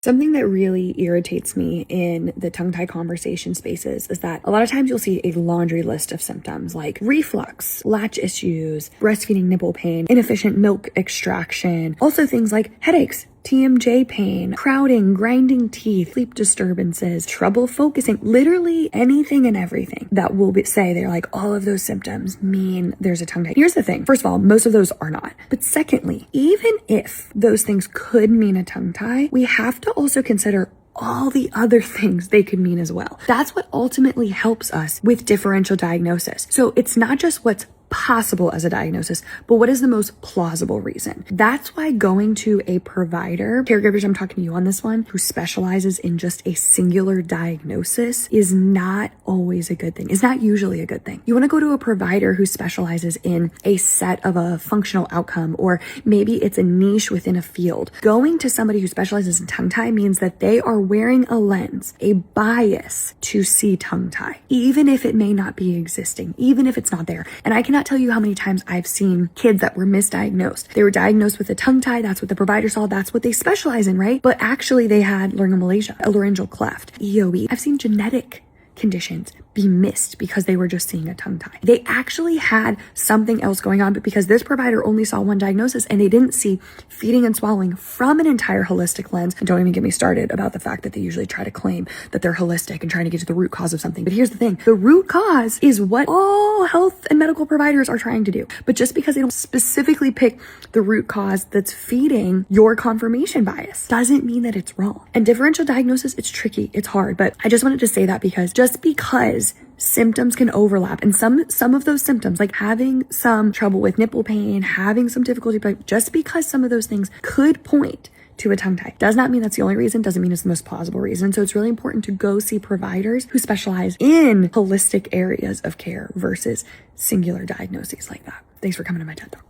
Something that really irritates me in the tongue-tie conversation spaces is that a lot of times you'll see a laundry list of symptoms like reflux, latch issues, breastfeeding nipple pain, inefficient milk extraction, also things like headaches, TMJ pain, crowding, grinding teeth, sleep disturbances, trouble focusing, literally anything and everything that will say they're like, all of those symptoms mean there's a tongue tie. Here's the thing. First of all, most of those are not. But secondly, even if those things could mean a tongue tie, we have to also consider all the other things they could mean as well. That's what ultimately helps us with differential diagnosis. So it's not just what's possible as a diagnosis, but what is the most plausible reason? That's why going to a provider, caregivers, I'm talking to you on this one, who specializes in just a singular diagnosis is not always a good thing. It's not usually a good thing. You want to go to a provider who specializes in a set of a functional outcome, or maybe it's a niche within a field. Going to somebody who specializes in tongue tie means that they are wearing a lens, a bias to see tongue tie, even if it may not be existing, even if it's not there. And I cannot tell you how many times I've seen kids that were misdiagnosed. They were diagnosed with a tongue tie. That's what the provider saw. That's what they specialize in, right? But actually they had laryngomalacia, a laryngeal cleft, EOE. I've seen genetic conditions be missed because they were just seeing a tongue tie. They actually had something else going on, but because this provider only saw one diagnosis and they didn't see feeding and swallowing from an entire holistic lens, and don't even get me started about the fact that they usually try to claim that they're holistic and trying to get to the root cause of something. But here's the thing, the root cause is what all health and medical providers are trying to do. But just because they don't specifically pick the root cause that's feeding your confirmation bias doesn't mean that it's wrong. And differential diagnosis, it's tricky, it's hard, but I just wanted to say that because just because symptoms can overlap, and some of those symptoms, like having some trouble with nipple pain, having some difficulty, but just because some of those things could point to a tongue tie does not mean that's the only reason, doesn't mean it's the most plausible reason. So it's really important to go see providers who specialize in holistic areas of care versus singular diagnoses like that. Thanks for coming to my TED Talk.